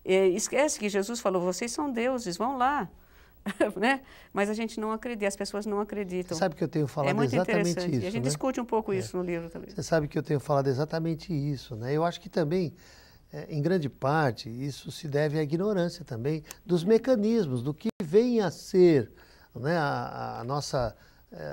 Esquece que Jesus falou, vocês são deuses, vão lá. Né? Mas a gente não acredita, as pessoas não acreditam. Você sabe que eu tenho falado muito exatamente interessante. isso, E a gente né? discute um pouco isso no livro também. Você sabe que eu tenho falado exatamente isso, né? Eu acho que também, em grande parte, isso se deve à ignorância também dos mecanismos, do que vem a ser, né? A nossa,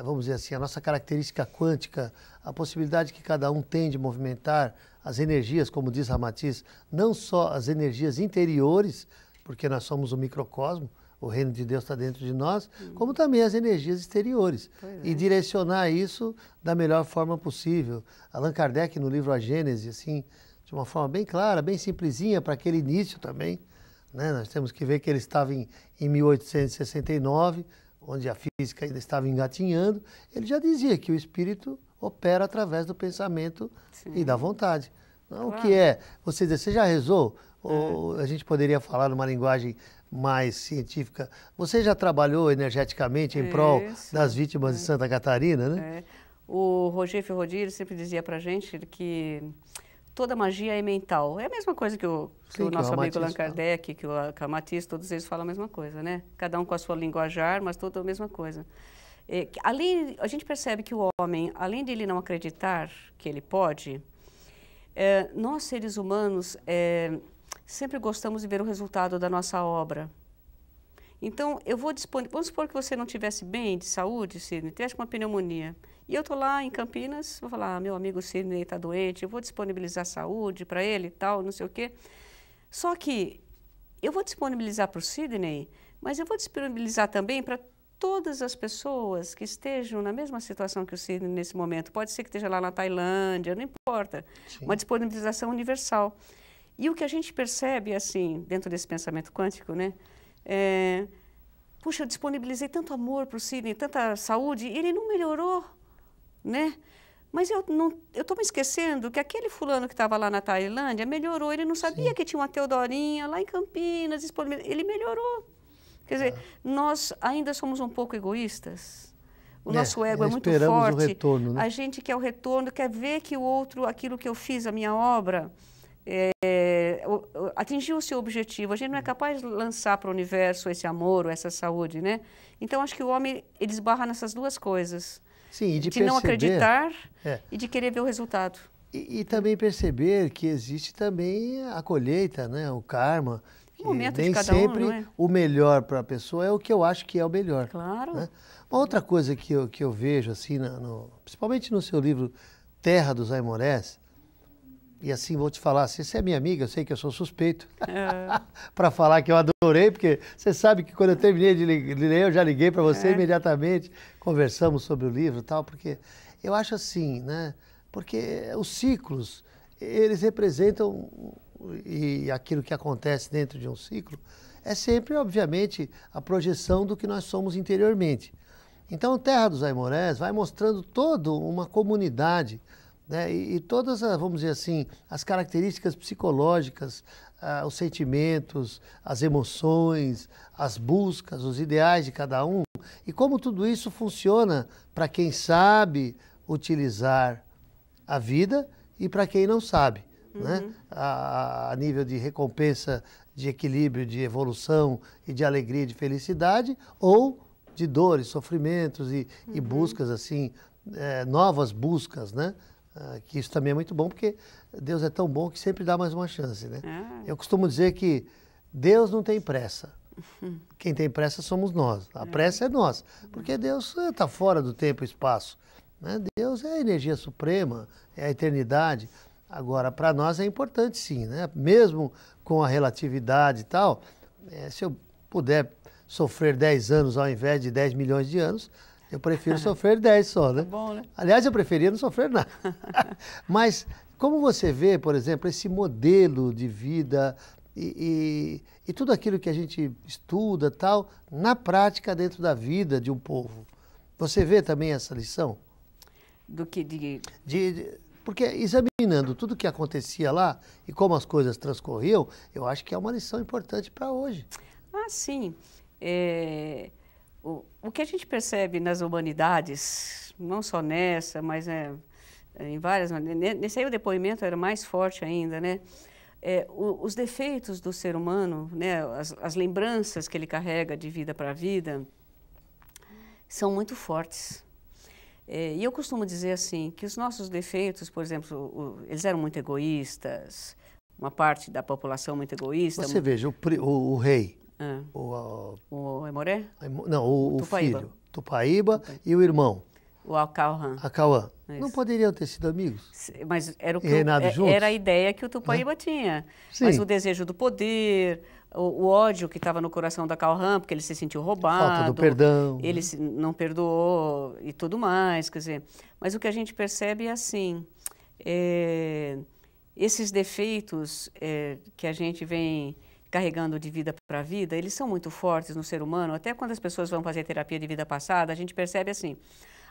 vamos dizer assim, a nossa característica quântica, a possibilidade que cada um tem de movimentar as energias, como diz Ramatiz, não só as energias interiores, porque nós somos um microcosmo, o reino de Deus está dentro de nós, como também as energias exteriores. E direcionar isso da melhor forma possível. Allan Kardec, no livro A Gênese, assim, de uma forma bem clara, bem simplesinha, para aquele início também, né? Nós temos que ver que ele estava em 1869, onde a física ainda estava engatinhando. Ele já dizia que o espírito opera através do pensamento e da vontade. Então, o que é? Você já rezou? Ou a gente poderia falar numa linguagem mais científica. Você já trabalhou energeticamente em prol das vítimas de Santa Catarina, né? O Roger Ferrodie sempre dizia pra gente que toda magia é mental. É a mesma coisa que o nosso amigo Allan Kardec, que o Ramatiz, todos eles falam a mesma coisa, né? Cada um com a sua linguajar, mas toda a mesma coisa. A gente percebe que o homem, além de ele não acreditar que ele pode, nós seres humanos sempre gostamos de ver o resultado da nossa obra. Então, vamos supor que você não estivesse bem de saúde, Sidney, tivesse uma pneumonia. E eu estou lá em Campinas, vou falar, meu amigo Sidney está doente, eu vou disponibilizar saúde para ele e tal, não sei o quê. Só que eu vou disponibilizar para o Sidney, mas eu vou disponibilizar também para todas as pessoas que estejam na mesma situação que o Sidney nesse momento. Pode ser que esteja lá na Tailândia, não importa. Sim. Uma disponibilização universal. E o que a gente percebe, assim, dentro desse pensamento quântico, né? Puxa, eu disponibilizei tanto amor para o Sidney, tanta saúde, e ele não melhorou, né? Mas eu estou me esquecendo que aquele fulano que estava lá na Tailândia melhorou. Ele não sabia que tinha uma Teodorinha lá em Campinas, ele melhorou. Quer dizer, nós ainda somos um pouco egoístas. O nosso ego é muito forte. O retorno, né? A gente quer o retorno, quer ver que o outro, aquilo que eu fiz, a minha obra, atingiu o seu objetivo. A gente não é capaz de lançar para o universo esse amor ou essa saúde, né? Então, acho que o homem, ele esbarra nessas duas coisas. Sim, de não acreditar e de querer ver o resultado. E também perceber que existe também a colheita, né? O karma. O momento nem de cada sempre um, não é? O melhor para a pessoa é o que eu acho que é o melhor. Claro. Né? Uma outra coisa que eu vejo, assim, principalmente no seu livro Terra dos Aimorés, e assim vou te falar, se você é minha amiga, eu sei que eu sou suspeito para falar que eu adorei, porque você sabe que quando eu terminei de ler, eu já liguei para você imediatamente, conversamos sobre o livro e tal, porque eu acho assim, né? Porque os ciclos, eles representam, e aquilo que acontece dentro de um ciclo, é sempre, obviamente, a projeção do que nós somos interiormente. Então, Terra dos Aimorés vai mostrando toda uma comunidade, né? E todas, vamos dizer assim, as características psicológicas, os sentimentos, as emoções, as buscas, os ideais de cada um, e como tudo isso funciona para quem sabe utilizar a vida e para quem não sabe, né? A nível de recompensa, de equilíbrio, de evolução e de alegria, de felicidade, ou de dores, sofrimentos e buscas, assim, novas buscas, né? Que isso também é muito bom, porque Deus é tão bom que sempre dá mais uma chance, né? Eu costumo dizer que Deus não tem pressa. Quem tem pressa somos nós. A pressa é nós, porque Deus está fora do tempo e espaço, né? Deus é a energia suprema, é a eternidade. Agora, para nós é importante sim, né? Mesmo com a relatividade e tal, se eu puder sofrer 10 anos ao invés de 10 milhões de anos, eu prefiro sofrer 10 só, né? Tá bom, né? Aliás, eu preferia não sofrer nada. Mas como você vê, por exemplo, esse modelo de vida e tudo aquilo que a gente estuda tal, na prática dentro da vida de um povo, você vê também essa lição? Do que porque examinando tudo o que acontecia lá e como as coisas transcorriam, eu acho que é uma lição importante para hoje. Ah, sim. O que a gente percebe nas humanidades, não só nessa, mas em várias, nesse aí o depoimento era mais forte ainda, né? os defeitos do ser humano, né, as lembranças que ele carrega de vida para vida, são muito fortes. E eu costumo dizer assim, que os nossos defeitos, por exemplo, eles eram muito egoístas, uma parte da população muito egoísta. Você veja, o rei. O Aimoré? Não, o filho. Tupaíba e o irmão. O Acauã. Acauã. Não poderiam ter sido amigos? Mas era, era a ideia que o Tupaíba tinha. Sim. Mas o desejo do poder, o ódio que estava no coração da Acauã, porque ele se sentiu roubado. Falta do perdão. Ele não perdoou e tudo mais. Quer dizer, mas o que a gente percebe é assim, esses defeitos que a gente vem carregando de vida para vida, eles são muito fortes no ser humano. Até quando as pessoas vão fazer terapia de vida passada, a gente percebe assim,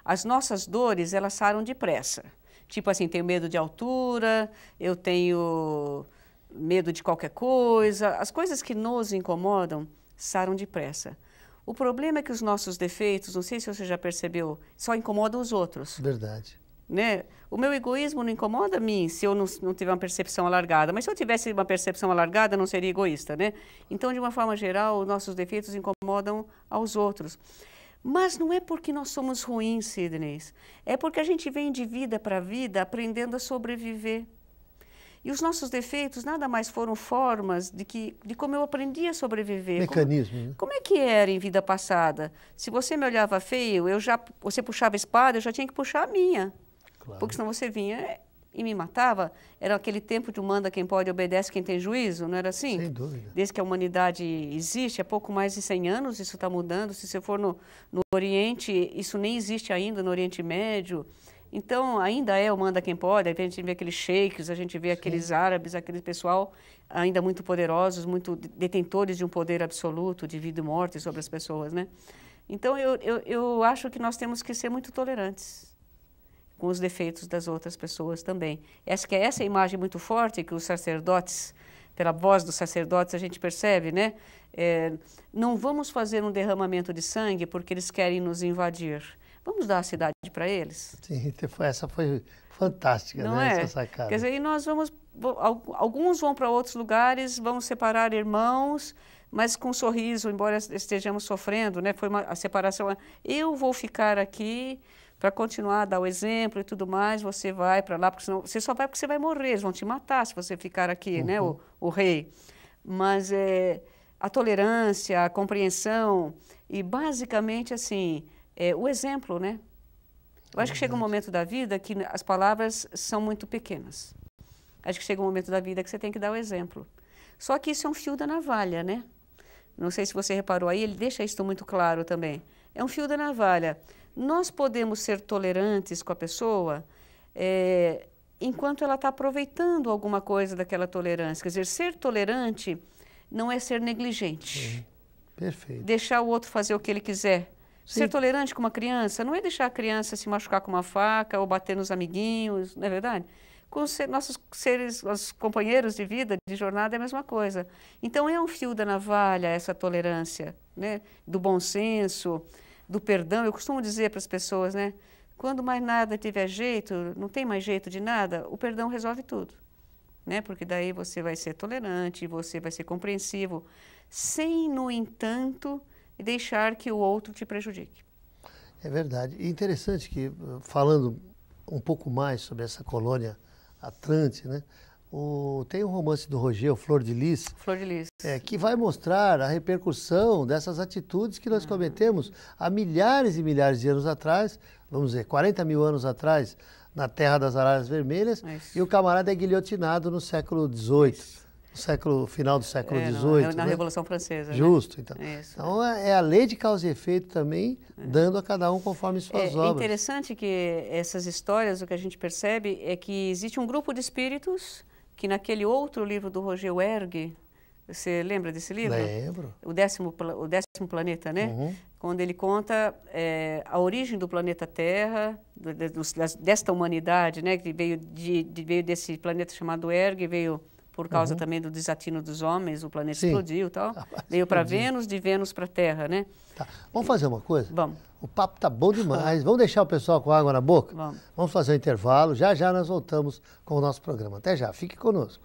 as nossas dores, elas saram depressa. Tipo assim, tenho medo de altura, eu tenho medo de qualquer coisa. As coisas que nos incomodam saram depressa. O problema é que os nossos defeitos, não sei se você já percebeu, só incomodam os outros. Verdade. Né? O meu egoísmo não incomoda a mim se eu não tiver uma percepção alargada. Mas se eu tivesse uma percepção alargada, eu não seria egoísta, né? Então, de uma forma geral, os nossos defeitos incomodam aos outros. Mas não é porque nós somos ruins, Sidney. É porque a gente vem de vida para vida aprendendo a sobreviver. E os nossos defeitos nada mais foram formas de como eu aprendi a sobreviver. Mecanismo, né? Como é que era em vida passada? Se você me olhava feio, você puxava a espada, eu já tinha que puxar a minha. Claro. Porque senão você vinha e me matava. Era aquele tempo de manda quem pode, obedece quem tem juízo, não era assim? Sem dúvida. Desde que a humanidade existe, há pouco mais de 100 anos, isso está mudando. Se você for no Oriente, isso nem existe ainda, no Oriente Médio. Então, ainda é o manda quem pode. A gente vê aqueles sheiks, a gente vê aqueles árabes, aquele pessoal ainda muito poderosos, muito detentores de um poder absoluto, de vida e morte sobre as pessoas, né? Então, eu acho que nós temos que ser muito tolerantes com os defeitos das outras pessoas também. Essa imagem muito forte que os sacerdotes, pela voz dos sacerdotes, a gente percebe, né? Não vamos fazer um derramamento de sangue porque eles querem nos invadir. Vamos dar a cidade para eles? Sim, essa foi fantástica, não né? É? Essa sacada. Quer dizer, e nós alguns vão para outros lugares, vão separar irmãos, mas com um sorriso, embora estejamos sofrendo, né? Foi a separação. Eu vou ficar aqui para continuar a dar o exemplo e tudo mais, você vai para lá, porque senão, você só vai porque você vai morrer, eles vão te matar se você ficar aqui, né, o rei. Mas a tolerância, a compreensão e basicamente assim, o exemplo, né? Eu acho que chega um momento da vida que as palavras são muito pequenas. Acho que chega um momento da vida que você tem que dar o exemplo. Só que isso é um fio da navalha, né? Não sei se você reparou aí, ele deixa isso muito claro também. É um fio da navalha. Nós podemos ser tolerantes com a pessoa enquanto ela está aproveitando alguma coisa daquela tolerância. Quer dizer, ser tolerante não é ser negligente. Perfeito. Deixar o outro fazer o que ele quiser. Sim. Ser tolerante com uma criança não é deixar a criança se machucar com uma faca ou bater nos amiguinhos, não é verdade? Com nossos seres, os companheiros de vida, de jornada, é a mesma coisa. Então, é um fio da navalha essa tolerância, né? Do bom senso, do perdão. Eu costumo dizer para as pessoas, né? Quando mais nada tiver jeito, não tem mais jeito de nada, o perdão resolve tudo. Né? Porque daí você vai ser tolerante, você vai ser compreensivo, sem, no entanto, deixar que o outro te prejudique. É verdade. E interessante que, falando um pouco mais sobre essa colônia Atlante, né? Tem um romance do Rogel, Flor de Lis, que vai mostrar a repercussão dessas atitudes que nós cometemos há milhares e milhares de anos atrás, vamos dizer, 40 mil anos atrás, na Terra das Araras Vermelhas, e o camarada é guilhotinado no século XVIII. Final do século XVIII. Na Revolução Francesa. Justo, né? Então. Então, é a lei de causa e efeito também, dando a cada um conforme suas obras. É interessante que essas histórias, o que a gente percebe é que existe um grupo de espíritos que naquele outro livro do Roger Erg, você lembra desse livro? Lembro. O décimo planeta, né? Quando ele conta a origem do planeta Terra, desta humanidade, né? Que veio desse planeta chamado Erg, veio por causa também do desatino dos homens, o planeta explodiu e tal. Veio para Vênus, de Vênus para a Terra, né? Tá. Vamos fazer uma coisa? Vamos. O papo tá bom demais. Vamos deixar o pessoal com água na boca? Vamos fazer um intervalo. Já já nós voltamos com o nosso programa. Até já. Fique conosco.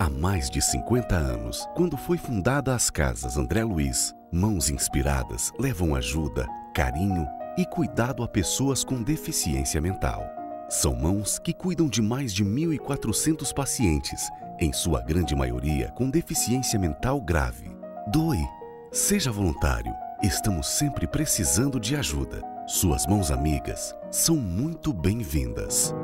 Há mais de 50 anos, quando foi fundada as Casas André Luiz, mãos inspiradas levam ajuda, carinho e cuidado a pessoas com deficiência mental. São mãos que cuidam de mais de 1.400 pacientes, em sua grande maioria com deficiência mental grave. Doe, seja voluntário, estamos sempre precisando de ajuda. Suas mãos amigas são muito bem-vindas.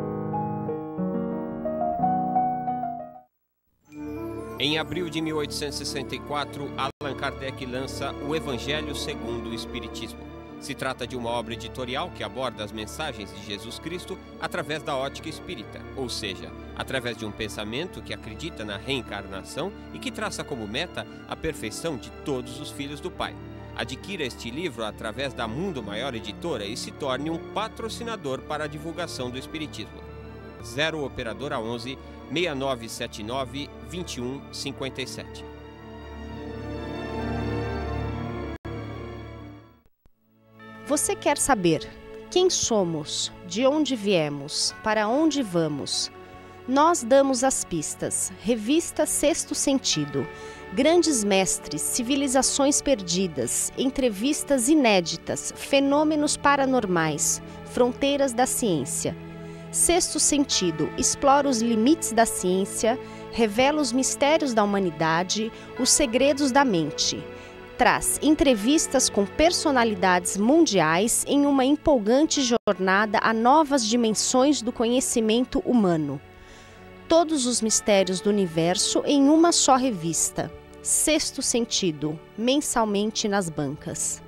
Em abril de 1864, Allan Kardec lança o Evangelho segundo o Espiritismo. Se trata de uma obra editorial que aborda as mensagens de Jesus Cristo através da ótica espírita, ou seja, através de um pensamento que acredita na reencarnação e que traça como meta a perfeição de todos os filhos do Pai. Adquira este livro através da Mundo Maior Editora e se torne um patrocinador para a divulgação do Espiritismo. 0 Operadora 11 6979 2157. Você quer saber quem somos, de onde viemos, para onde vamos? Nós damos as pistas. Revista Sexto Sentido. Grandes mestres, civilizações perdidas, entrevistas inéditas, fenômenos paranormais, fronteiras da ciência. Sexto Sentido explora os limites da ciência, revela os mistérios da humanidade, os segredos da mente. Traz entrevistas com personalidades mundiais em uma empolgante jornada a novas dimensões do conhecimento humano. Todos os mistérios do universo em uma só revista. Sexto Sentido, mensalmente nas bancas.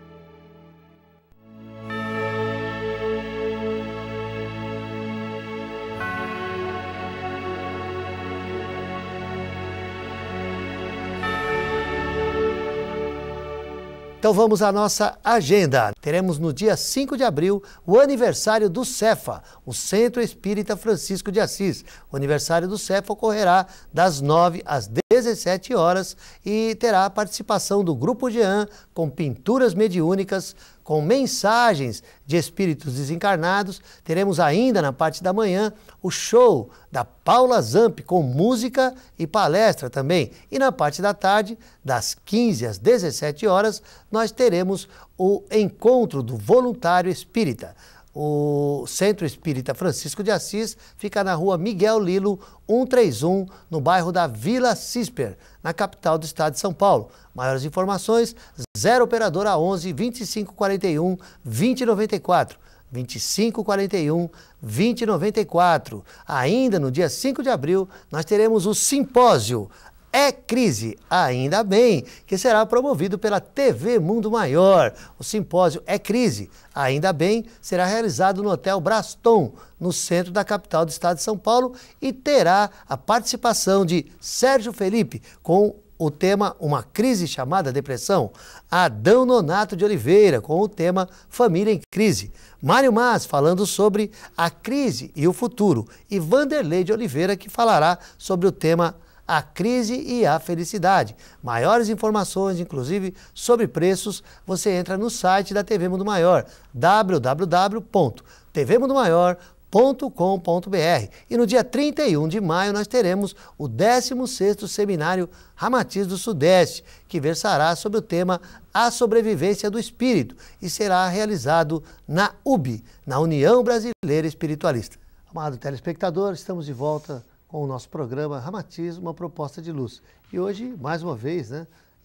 Então vamos à nossa agenda. Teremos no dia 5 de abril o aniversário do Cefa, o Centro Espírita Francisco de Assis. O aniversário do Cefa ocorrerá das 9 às 17 horas e terá a participação do Grupo Jean com pinturas mediúnicas, com mensagens de espíritos desencarnados. Teremos ainda na parte da manhã o show da Paula Zamp com música e palestra também. E na parte da tarde, das 15 às 17 horas, nós teremos o encontro do voluntário espírita. O Centro Espírita Francisco de Assis fica na rua Miguel Lilo, 131, no bairro da Vila Cisper, na capital do estado de São Paulo. Maiores informações, 0 Operadora 11 2541 2094. 2541 2094. Ainda no dia 5 de abril, nós teremos o simpósio É Crise, ainda bem, que será promovido pela TV Mundo Maior. O simpósio É Crise, ainda bem, será realizado no Hotel Braston, no centro da capital do estado de São Paulo, e terá a participação de Sérgio Felipe com o tema Uma Crise Chamada Depressão, Adão Nonato de Oliveira com o tema Família em Crise, Mário Mas falando sobre a crise e o futuro, e Vanderlei de Oliveira que falará sobre o tema A Crise e a Felicidade. Maiores informações, inclusive sobre preços, você entra no site da TV Mundo Maior, www.tvmundomaior.com.br. E no dia 31 de maio nós teremos o 16º Seminário Ramatiz do Sudeste, que versará sobre o tema A Sobrevivência do Espírito e será realizado na UB, na União Brasileira Espiritualista. Amado telespectador, estamos de volta com o nosso programa Ramatiz, uma proposta de luz. E hoje, mais uma vez,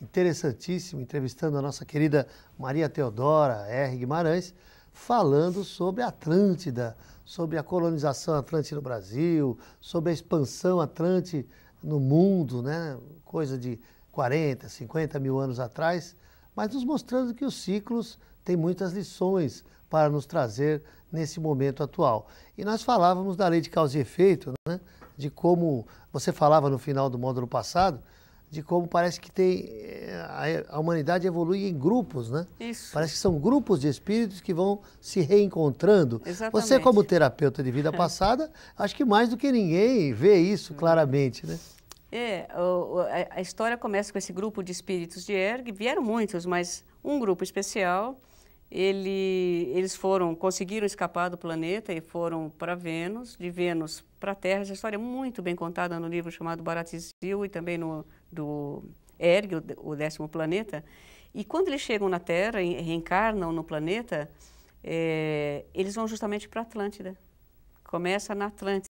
interessantíssimo, entrevistando a nossa querida Maria Teodora R. Guimarães, falando sobre a Atlântida, sobre a colonização atlântica no Brasil, sobre a expansão atlântica no mundo, coisa de 40, 50 mil anos atrás, mas nos mostrando que os ciclos têm muitas lições para nos trazer nesse momento atual. E nós falávamos da lei de causa e efeito, de como, você falava no final do módulo passado, de como parece que a humanidade evolui em grupos, Isso. Parece que são grupos de espíritos que vão se reencontrando. Exatamente. Você, como terapeuta de vida passada, acho que mais do que ninguém vê isso claramente, a história começa com esse grupo de espíritos de Erg, vieram muitos, mas um grupo especial, eles conseguiram escapar do planeta e foram para Vênus, de Vênus para a Terra. Essa história é muito bem contada no livro chamado Baratysil e também do Érgue, o 10º planeta. E quando eles chegam na Terra e reencarnam no planeta, eles vão justamente para a Atlântida. Começa na Atlântida.